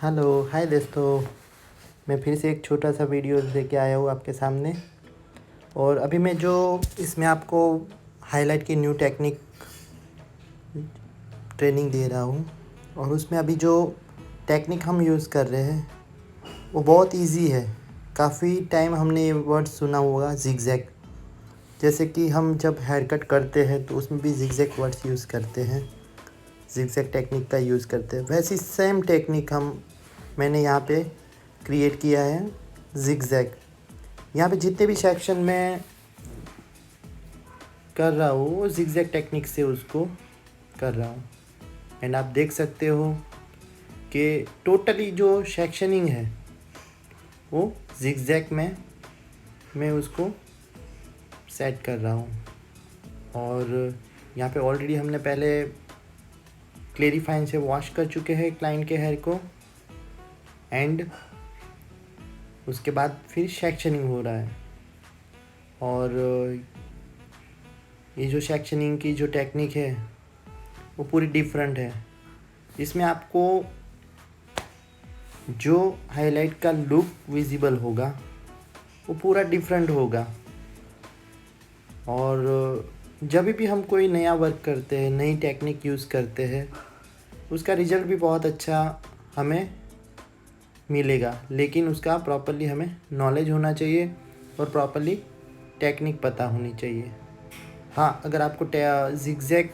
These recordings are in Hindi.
हेलो हाय दोस्तों। मैं फिर से एक छोटा सा वीडियो लेके आया हूँ आपके सामने। और अभी मैं जो इसमें आपको हाईलाइट की न्यू टेक्निक ट्रेनिंग दे रहा हूँ। और उसमें अभी जो टेक्निक हम यूज़ कर रहे हैं वो बहुत इजी है। काफ़ी टाइम हमने ये वर्ड सुना होगा, जिगजैग। जैसे कि हम जब हेयर कट करते हैं तो उसमें भी जिगजैग वर्ड्स यूज़ करते हैं, जिगजैग टेक्निक का यूज़ करते हैं। वैसी सेम टेक्निक मैंने यहाँ पे क्रिएट किया है, जिगजैग। यहाँ पे जितने भी सेक्शन मैं कर रहा हूँ वो जिगजैग टेक्निक से उसको कर रहा हूँ। एंड आप देख सकते हो कि टोटली जो सेक्शनिंग है वो जिगजैग में मैं उसको सेट कर रहा हूँ। और यहाँ पे ऑलरेडी हमने पहले क्लेरिफाइन से वॉश कर चुके हैं क्लाइंट के हेयर को। एंड उसके बाद फिर सेक्शनिंग हो रहा है। और ये जो सेक्शनिंग की जो टेक्निक है वो पूरी डिफरेंट है। इसमें आपको जो हाईलाइट का लुक विजिबल होगा वो पूरा डिफरेंट होगा। और जब भी हम कोई नया वर्क करते हैं, नई टेक्निक यूज़ करते हैं, उसका रिज़ल्ट भी बहुत अच्छा हमें मिलेगा। लेकिन उसका प्रॉपरली हमें नॉलेज होना चाहिए और प्रॉपरली टेक्निक पता होनी चाहिए। हाँ, अगर आपको जिगजैग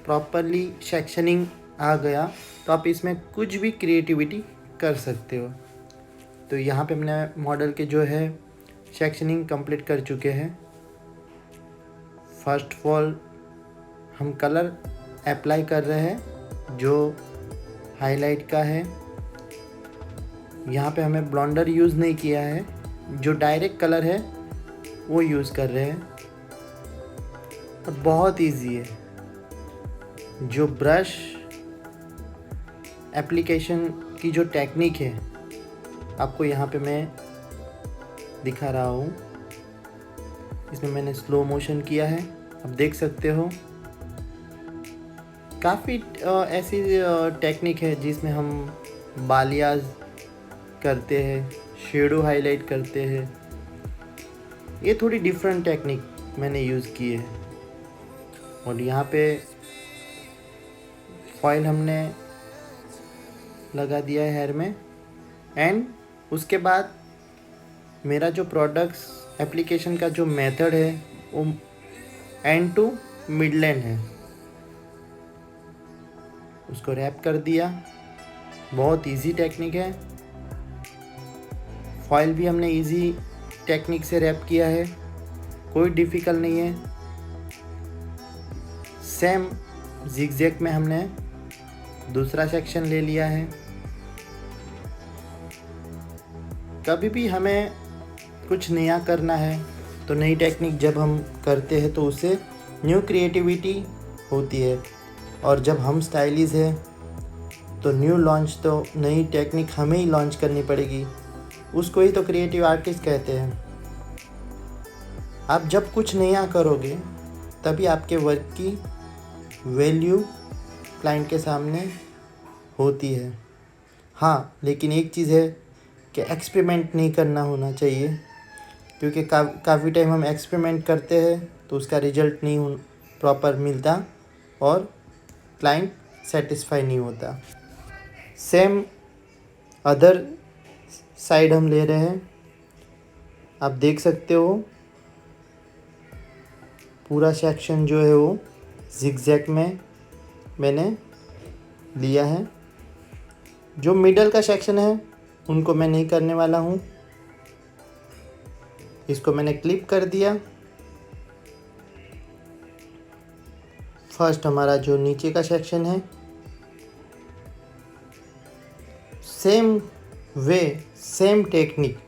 प्रॉपरली सेक्शनिंग आ गया तो आप इसमें कुछ भी क्रिएटिविटी कर सकते हो। तो यहाँ पे हमने मॉडल के जो है सेक्शनिंग कंप्लीट कर चुके हैं। फर्स्ट ऑफ ऑल हम कलर अप्लाई कर रहे हैं जो हाईलाइट का है। यहाँ पे हमें ब्लॉन्डर यूज़ नहीं किया है, जो डायरेक्ट कलर है वो यूज़ कर रहे हैं। और बहुत इजी है। जो ब्रश एप्लीकेशन की जो टेक्निक है आपको यहाँ पे मैं दिखा रहा हूँ। इसमें मैंने स्लो मोशन किया है, आप देख सकते हो। काफ़ी ऐसी टेक्निक है जिसमें हम बालियाज करते हैं, शेडो हाईलाइट करते हैं। ये थोड़ी डिफरेंट टेक्निक मैंने यूज़ की है। और यहाँ पे फॉइल हमने लगा दिया है हेयर में। एंड उसके बाद मेरा जो प्रोडक्ट्स एप्लीकेशन का जो मेथड है वो एंड टू मिडलैंड है। उसको रैप कर दिया। बहुत इजी टेक्निक है। फॉइल भी हमने इजी टेक्निक से रैप किया है, कोई डिफ़िकल्ट नहीं है। सेम जिगजैग में हमने दूसरा सेक्शन ले लिया है। कभी भी हमें कुछ नया करना है तो नई टेक्निक जब हम करते हैं तो उससे न्यू क्रिएटिविटी होती है। और जब हम स्टाइलिश है तो न्यू लॉन्च, तो नई टेक्निक हमें ही लॉन्च करनी पड़ेगी। उसको ही तो क्रिएटिव आर्टिस्ट कहते हैं। आप जब कुछ नया करोगे तभी आपके वर्क की वैल्यू क्लाइंट के सामने होती है। हाँ, लेकिन एक चीज़ है कि एक्सपेरिमेंट नहीं करना होना चाहिए, क्योंकि काफ़ी टाइम हम एक्सपेरिमेंट करते हैं तो उसका रिजल्ट नहीं प्रॉपर मिलता और क्लाइंट सेटिस्फाई नहीं होता। सेम अदर साइड हम ले रहे हैं, आप देख सकते हो। पूरा सेक्शन जो है वो जिगजैग में मैंने लिया है। जो मिडल का सेक्शन है उनको मैं नहीं करने वाला हूँ। इसको मैंने क्लिप कर दिया। फर्स्ट हमारा जो नीचे का सेक्शन है, सेम वे, सेम टेक्निक।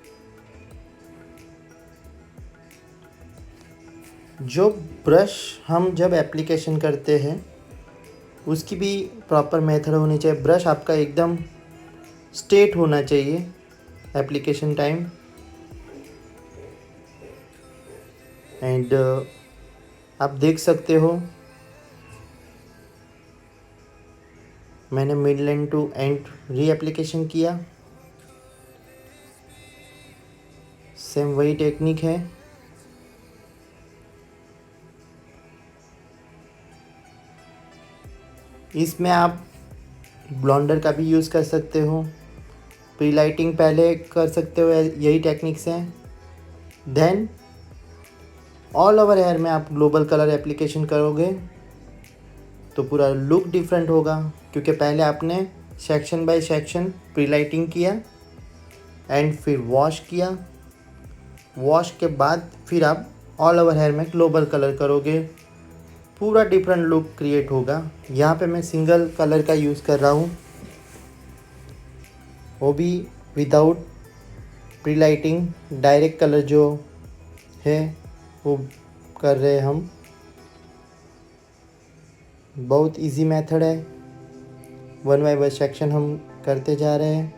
जो ब्रश हम जब एप्लीकेशन करते हैं उसकी भी प्रॉपर मेथड होनी चाहिए। ब्रश आपका एकदम स्ट्रेट होना चाहिए एप्लीकेशन टाइम। एंड आप देख सकते हो मैंने midline to and re application किया। सेम वही टेक्निक है। इसमें आप ब्लॉन्डर का भी यूज़ कर सकते हो, प्री लाइटिंग पहले कर सकते हो, यही टेक्निक्स हैं। देन ऑल ओवर हेयर में आप ग्लोबल कलर एप्लीकेशन करोगे तो पूरा लुक डिफरेंट होगा, क्योंकि पहले आपने section by section pre lighting किया एंड फिर वॉश किया। वॉश के बाद फिर आप ऑल ओवर हेयर में ग्लोबल कलर करोगे, पूरा डिफरेंट लुक क्रिएट होगा। यहाँ पे मैं सिंगल कलर का यूज़ कर रहा हूँ, वो भी without pre lighting, direct colour जो है वो कर रहे हैं हम। बहुत इजी मेथड है, वन बाय वन सेक्शन हम करते जा रहे हैं।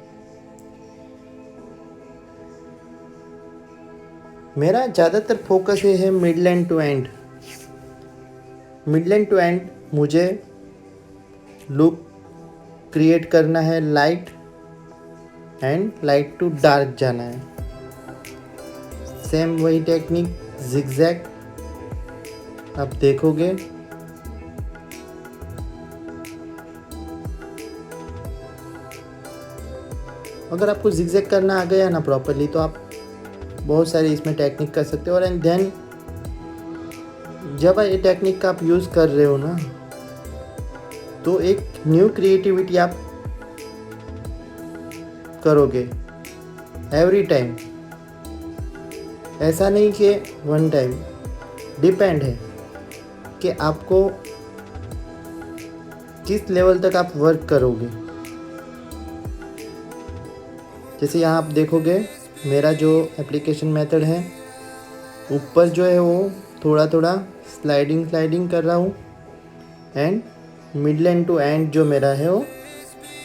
मेरा ज़्यादातर फोकस ये है midline to end. Midline to end मुझे लुक क्रिएट करना है, light and light to dark जाना है। सेम वही टेक्निक जिगजैग आप देखोगे। अगर आपको जिगजैग करना आ गया ना प्रॉपरली तो आप बहुत सारी इसमें टेक्निक कर सकते हो। और एंड देन जब ये टेक्निक का आप यूज़ कर रहे हो ना तो एक न्यू क्रिएटिविटी आप करोगे एवरी टाइम। ऐसा नहीं कि वन टाइम, डिपेंड है कि आपको किस लेवल तक आप वर्क करोगे। जैसे यहाँ आप देखोगे मेरा जो एप्लीकेशन मेथड है, ऊपर जो है वो थोड़ा थोड़ा स्लाइडिंग कर रहा हूँ एंड मिडलाइन टू एंड जो मेरा है वो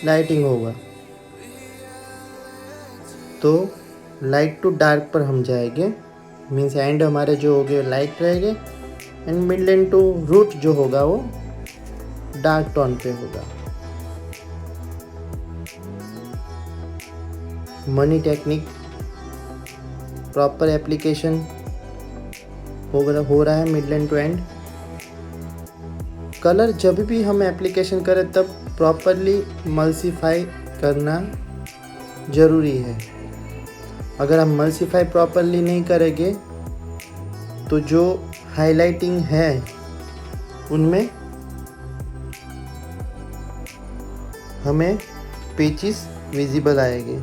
लाइटिंग होगा। तो लाइट टू डार्क पर हम जाएंगे, मीन्स एंड हमारे जो हो गए लाइट रहेंगे एंड मिडलाइन टू रूट जो होगा वो डार्क टोन पे होगा। मनी टेक्निक प्रॉपर एप्लीकेशन हो रहा है मिडलाइन टू एंड। कलर जब भी हम एप्लीकेशन करें तब प्रॉपरली मल्सीफाई करना ज़रूरी है। अगर हम मल्सीफाई प्रॉपरली नहीं करेंगे तो जो हाइलाइटिंग है उनमें हमें पेचेस विजिबल आएंगे।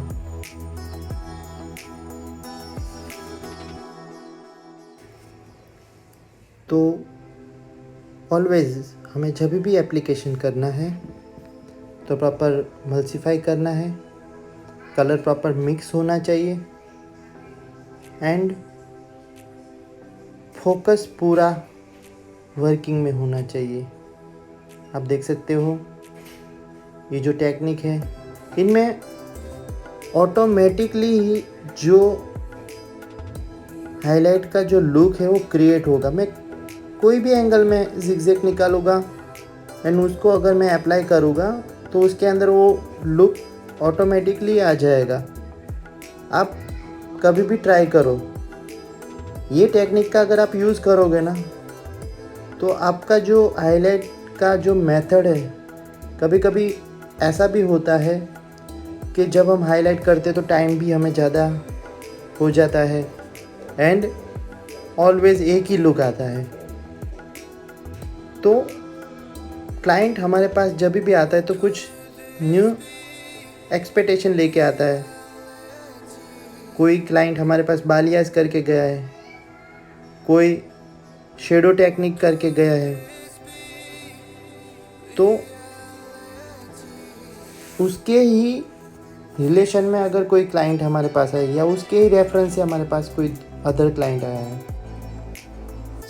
तो ऑलवेज हमें जब भी एप्लीकेशन करना है तो प्रॉपर मल्सीफाई करना है, कलर प्रॉपर मिक्स होना चाहिए एंड फोकस पूरा वर्किंग में होना चाहिए। आप देख सकते हो ये जो टेक्निक है इनमें ऑटोमेटिकली ही जो हाईलाइट का जो लुक है वो क्रिएट होगा। मैं कोई भी एंगल में जिगजैग निकालूंगा एंड उसको अगर मैं अप्लाई करूँगा तो उसके अंदर वो लुक ऑटोमेटिकली आ जाएगा। आप कभी भी ट्राई करो, ये टेक्निक का अगर आप यूज़ करोगे ना तो आपका जो हाईलाइट का जो मेथड है, कभी कभी ऐसा भी होता है कि जब हम हाईलाइट करते तो टाइम भी हमें ज़्यादा हो जाता है एंड ऑलवेज़ एक ही लुक आता है। तो क्लाइंट हमारे पास जब भी आता है तो कुछ न्यू एक्सपेक्टेशन लेके आता है। कोई क्लाइंट हमारे पास बालियास करके गया है, कोई शेडो टेक्निक करके गया है, तो उसके ही रिलेशन में अगर कोई क्लाइंट हमारे पास है या उसके ही रेफरेंस से हमारे पास कोई अदर क्लाइंट आया है,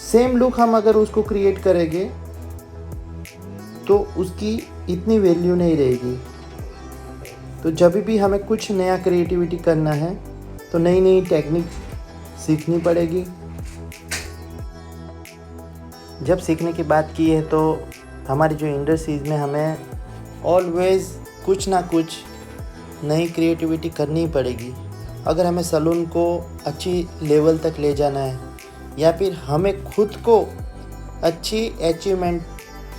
सेम लुक हम अगर उसको क्रिएट करेंगे तो उसकी इतनी वैल्यू नहीं रहेगी। तो जब भी हमें कुछ नया क्रिएटिविटी करना है तो नई नई टेक्निक सीखनी पड़ेगी। जब सीखने की बात की है तो हमारी जो इंडस्ट्रीज़ में हमें ऑलवेज़ कुछ ना कुछ नई क्रिएटिविटी करनी ही पड़ेगी। अगर हमें सलून को अच्छी लेवल तक ले जाना है या फिर हमें खुद को अच्छी अचीवमेंट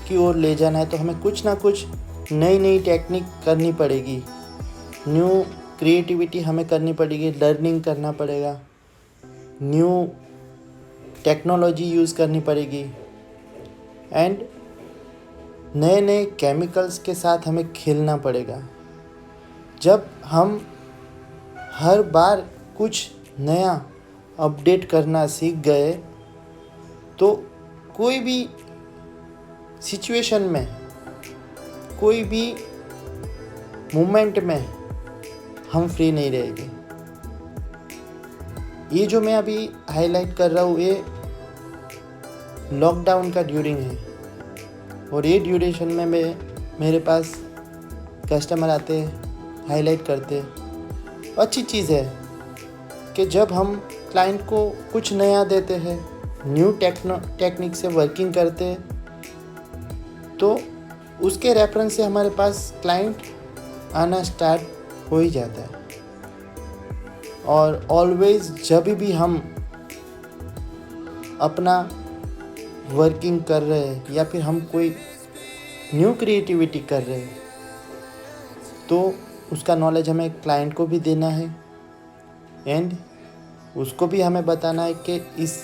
की ओर ले जाना है तो हमें कुछ ना कुछ नई नई टेक्निक करनी पड़ेगी, न्यू क्रिएटिविटी हमें करनी पड़ेगी, लर्निंग करना पड़ेगा, न्यू टेक्नोलॉजी यूज़ करनी पड़ेगी एंड नए नए केमिकल्स के साथ हमें खेलना पड़ेगा। जब हम हर बार कुछ नया अपडेट करना सीख गए तो कोई भी सिचुएशन में, कोई भी मोमेंट में हम फ्री नहीं रहेंगे। ये जो मैं अभी हाईलाइट कर रहा हूँ ये लॉकडाउन का ड्यूरिंग है और ये ड्यूरेशन में मेरे पास कस्टमर आते हैं, हाईलाइट करते हैं। अच्छी चीज़ है कि जब हम क्लाइंट को कुछ नया देते हैं, न्यू टेक्निक से वर्किंग करते हैं तो उसके रेफरेंस से हमारे पास क्लाइंट आना स्टार्ट हो ही जाता है। और ऑलवेज़ जब भी हम अपना वर्किंग कर रहे हैं या फिर हम कोई न्यू क्रिएटिविटी कर रहे हैं तो उसका नॉलेज हमें क्लाइंट को भी देना है एंड उसको भी हमें बताना है कि इस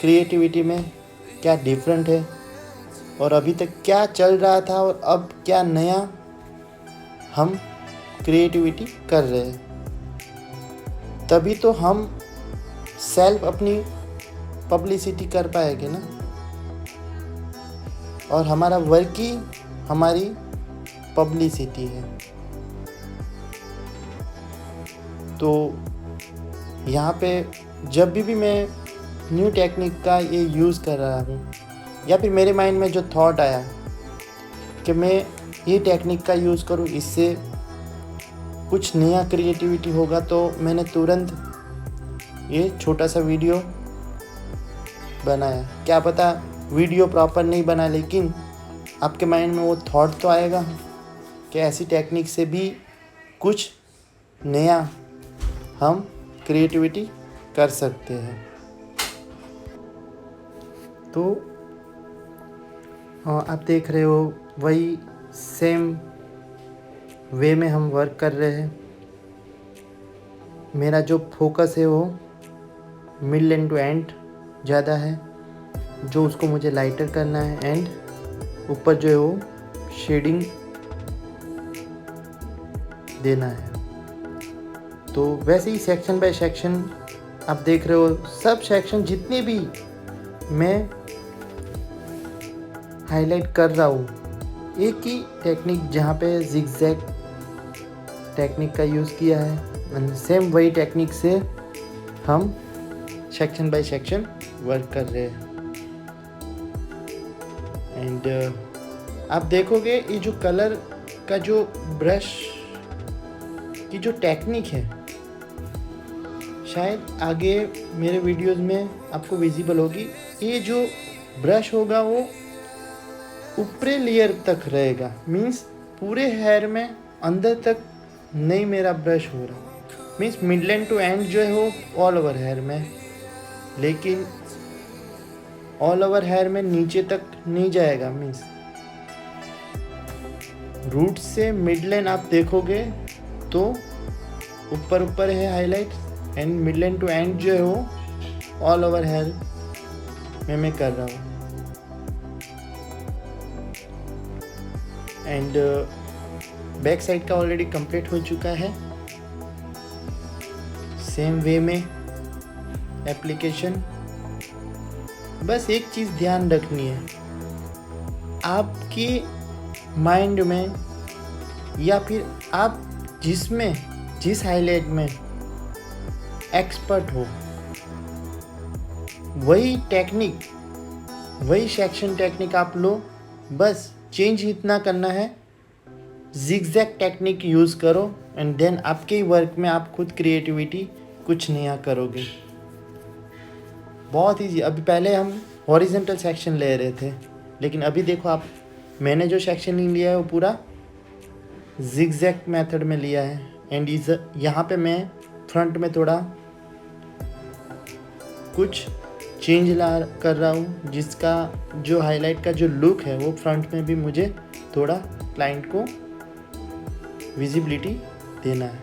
क्रिएटिविटी में क्या डिफरेंट है और अभी तक क्या चल रहा था और अब क्या नया हम क्रिएटिविटी कर रहे हैं। तभी तो हम सेल्फ अपनी पब्लिसिटी कर पाएंगे ना, और हमारा वर्क ही हमारी पब्लिसिटी है। तो यहाँ पे जब भी मैं न्यू टेक्निक का ये यूज़ कर रहा हूँ या फिर मेरे माइंड में जो थॉट आया कि मैं ये टेक्निक का यूज़ करूँ, इससे कुछ नया क्रिएटिविटी होगा, तो मैंने तुरंत ये छोटा सा वीडियो बनाया। क्या पता वीडियो प्रॉपर नहीं बना, लेकिन आपके माइंड में वो थॉट तो आएगा कि ऐसी टेक्निक से भी कुछ नया हम क्रिएटिविटी कर सकते हैं। तो आप देख रहे हो वही सेम वे में हम वर्क कर रहे हैं। मेरा जो फोकस है वो मिड एंड टू एंड ज़्यादा है, जो उसको मुझे लाइटर करना है एंड ऊपर जो है वो शेडिंग देना है। तो वैसे ही सेक्शन बाय सेक्शन आप देख रहे हो, सब सेक्शन जितने भी मैं हाईलाइट कर रहा हूँ, एक ही टेक्निक जहाँ पे जिगजैग टेक्निक का यूज़ किया है, सेम वही टेक्निक से हम सेक्शन बाय सेक्शन वर्क कर रहे हैं। एंड आप देखोगे ये जो कलर का जो ब्रश की जो टेक्निक है, शायद आगे मेरे वीडियोस में आपको विजिबल होगी। ये जो ब्रश होगा वो ऊपरी लेयर तक रहेगा, मीन्स पूरे हेयर में अंदर तक नहीं मेरा ब्रश हो रहा, मीन्स मिडलैंड टू एंड जो है वो ऑल ओवर हेयर में, लेकिन ऑल ओवर हेयर में नीचे तक नहीं जाएगा। मीन्स रूट से मिडलैंड आप देखोगे तो ऊपर ऊपर है highlight and midland to end जो है वो ऑल ओवर हेयर में मैं कर रहा हूँ। एंड बैक साइड का ऑलरेडी कंप्लीट हो चुका है। सेम वे में एप्लीकेशन। बस एक चीज़ ध्यान रखनी है, आपके माइंड में या फिर आप जिस हाईलाइट में एक्सपर्ट हो, वही टेक्निक, वही सेक्शन टेक्निक आप लो। बस चेंज इतना करना है, जिगजैग टेक्निक यूज़ करो एंड देन आपके वर्क में आप खुद क्रिएटिविटी कुछ नया करोगे। बहुत ईजी। अभी पहले हम हॉरिजॉन्टल सेक्शन ले रहे थे, लेकिन अभी देखो आप, मैंने जो सेक्शन लिया है वो पूरा जिगजैग मेथड में लिया है एंड इस यहाँ पे मैं फ्रंट में थोड़ा कुछ चेंज ला कर रहा हूँ, जिसका जो हाईलाइट का जो लुक है वो फ्रंट में भी मुझे थोड़ा क्लाइंट को विजिबिलिटी देना है।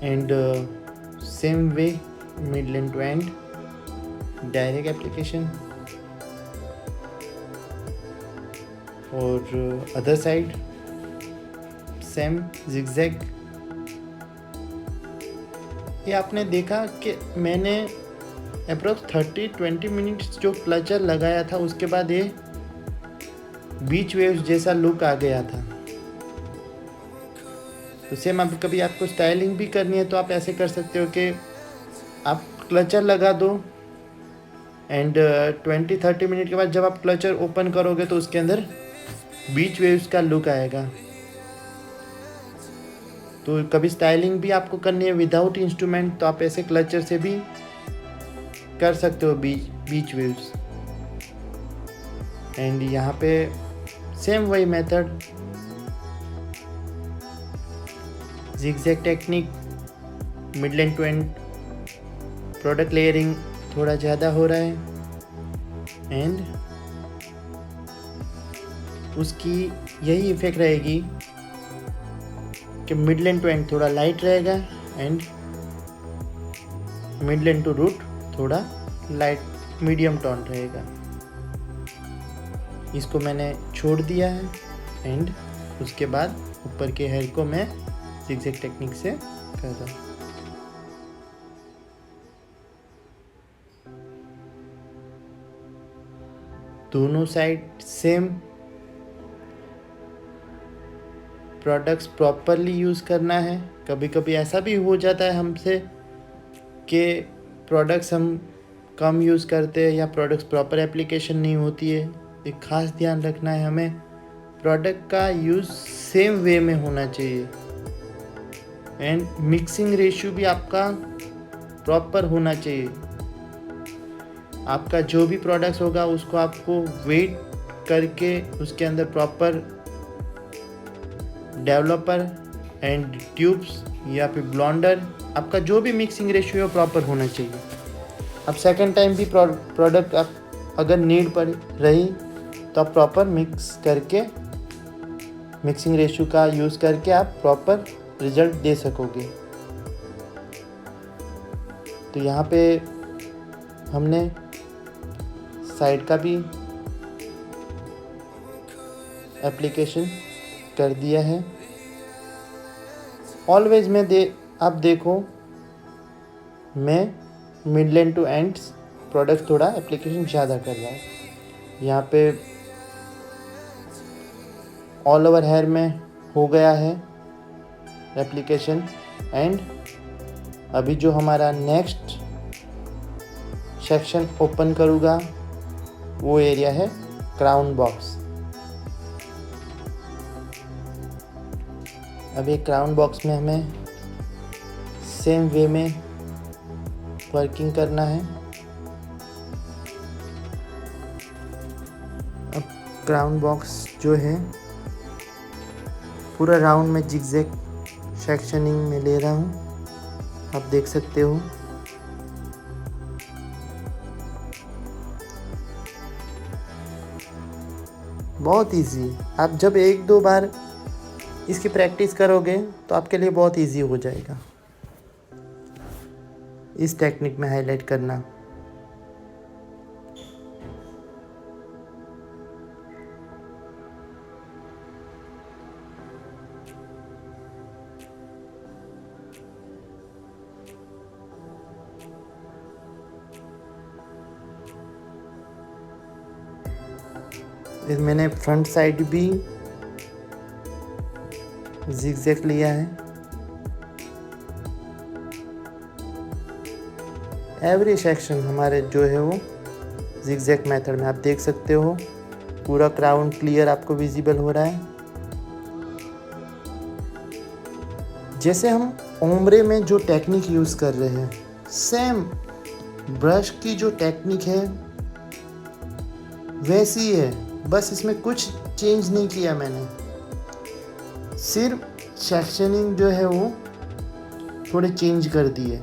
And same way middle end to end direct application और अदर साइड सेम जिगजैग। ये आपने देखा कि मैंने अप्रोक्स 30-20 मिनट्स जो क्लचर लगाया था, उसके बाद ये बीच वेव्स जैसा लुक आ गया था। तो सेम अब कभी आपको स्टाइलिंग भी करनी है तो आप ऐसे कर सकते हो कि आप क्लचर लगा दो एंड 20-30 मिनट के बाद जब आप क्लचर ओपन करोगे तो उसके अंदर बीच वेव्स का लुक आएगा। तो कभी स्टाइलिंग भी आपको करनी है विदाउट इंस्ट्रूमेंट तो आप ऐसे क्लचर से भी कर सकते हो बीच वेव्स। एंड यहाँ पे सेम वही method, zigzag technique, middle end to end product layering थोड़ा ज़्यादा हो रहा है एंड उसकी यही इफेक्ट रहेगी कि मिडल एंड टू एंड थोड़ा लाइट रहेगा and middle end to root थोड़ा लाइट मीडियम टोन रहेगा। इसको मैंने छोड़ दिया है एंड उसके बाद ऊपर के हेयर को मैं जिगजैग टेक्निक से कर रहा हूँ। दोनों side same products properly use करना है। कभी कभी ऐसा भी हो जाता है हमसे कि प्रोडक्ट्स हम कम यूज़ करते हैं या प्रोडक्ट्स प्रॉपर एप्लीकेशन नहीं होती है। एक खास ध्यान रखना है हमें, प्रोडक्ट का यूज़ सेम वे में होना चाहिए एंड मिक्सिंग रेशियो भी आपका प्रॉपर होना चाहिए। आपका जो भी प्रोडक्ट्स होगा उसको आपको वेट करके उसके अंदर प्रॉपर डेवलपर एंड ट्यूब्स या फिर ब्लॉन्डर, आपका जो भी मिक्सिंग रेशियो प्रॉपर होना चाहिए। अब सेकंड टाइम भी प्रोडक्ट आप अगर नीड पर रही तो आप प्रॉपर मिक्स करके मिक्सिंग रेशियो का यूज़ करके आप प्रॉपर रिजल्ट दे सकोगे। तो यहाँ पे हमने साइड का भी एप्लीकेशन कर दिया है। ऑलवेज में आप देखो मैं middle end two ends product थोड़ा एप्लीकेशन ज़्यादा कर रहा हूँ। यहाँ पे ऑल ओवर हेयर में हो गया है एप्लीकेशन एंड अभी जो हमारा नेक्स्ट सेक्शन ओपन करूँगा वो एरिया है क्राउन बॉक्स। अभी क्राउन बॉक्स में हमें सेम वे में वर्किंग करना है। अब क्राउन बॉक्स जो है पूरा राउंड में जिगजैग सेक्शनिंग में ले रहा हूँ, आप देख सकते हो। बहुत इजी, आप जब 1-2 बार इसकी प्रैक्टिस करोगे तो आपके लिए बहुत इजी हो जाएगा इस टेक्निक में हाईलाइट करना। मैंने फ्रंट साइड भी जिगजैग लिया है। एवरी सेक्शन हमारे जो है वो जिगजैग मेथड में आप देख सकते हो। पूरा क्राउन क्लियर आपको विजिबल हो रहा है। जैसे हम ओम्ब्रे में जो टेक्निक यूज़ कर रहे हैं, सेम ब्रश की जो टेक्निक है वैसी है। बस इसमें कुछ चेंज नहीं किया मैंने, सिर्फ सेक्शनिंग जो है वो थोड़े चेंज कर दिए।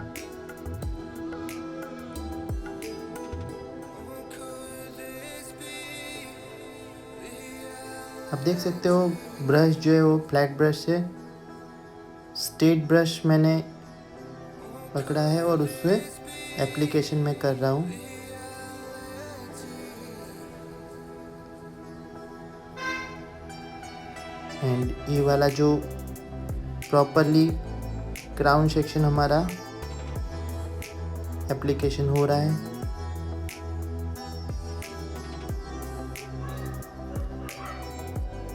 आप देख सकते हो ब्रश जो है वो फ्लैट ब्रश से स्ट्रेट ब्रश मैंने पकड़ा है और उससे एप्लीकेशन में कर रहा हूँ। एंड ये वाला जो प्रॉपरली क्राउन सेक्शन हमारा एप्लीकेशन हो रहा है।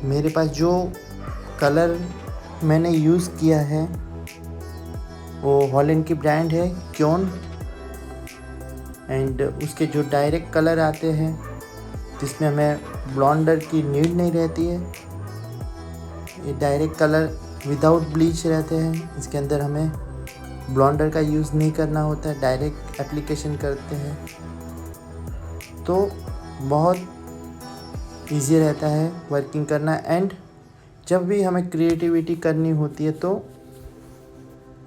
मेरे पास जो कलर मैंने यूज़ किया है वो हॉलैंड की ब्रांड है क्योन, एंड उसके जो डायरेक्ट कलर आते हैं जिसमें हमें ब्लॉन्डर की नीड नहीं रहती है, ये डायरेक्ट कलर विदाउट ब्लीच रहते हैं। इसके अंदर हमें ब्लॉन्डर का यूज़ नहीं करना होता है, डायरेक्ट एप्लीकेशन करते हैं, तो बहुत इजी रहता है वर्किंग करना। एंड जब भी हमें क्रिएटिविटी करनी होती है तो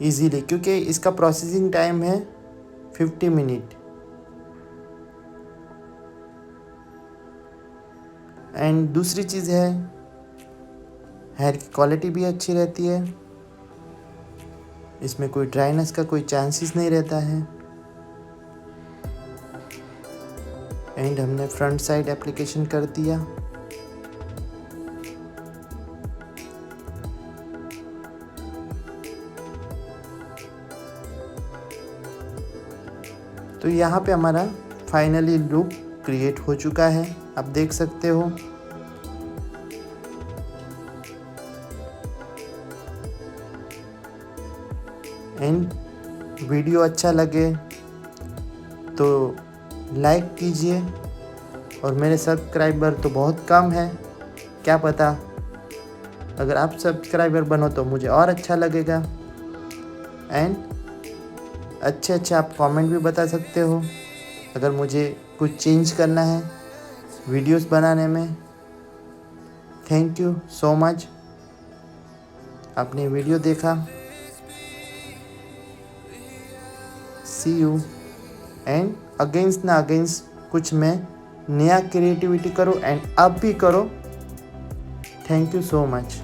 इजीली, क्योंकि इसका प्रोसेसिंग टाइम है 50 मिनट। एंड दूसरी चीज़ है हेयर की क्वालिटी भी अच्छी रहती है, इसमें कोई ड्राइनेस का कोई चांसेस नहीं रहता है। एंड हमने फ्रंट साइड एप्लीकेशन कर दिया। तो यहाँ पे हमारा फाइनली लुक क्रिएट हो चुका है, आप देख सकते हो। एंड वीडियो अच्छा लगे तो लाइक कीजिए, और मेरे सब्सक्राइबर तो बहुत कम है, क्या पता अगर आप सब्सक्राइबर बनो तो मुझे और अच्छा लगेगा। एंड अच्छे आप कमेंट भी बता सकते हो अगर मुझे कुछ चेंज करना है वीडियोस बनाने में। थैंक यू सो मच, आपने वीडियो देखा। सी यू, एंड अगेंस्ट ना अगेंस्ट कुछ मैं नया क्रिएटिविटी करो, एंड आप भी करो। Thank you so much.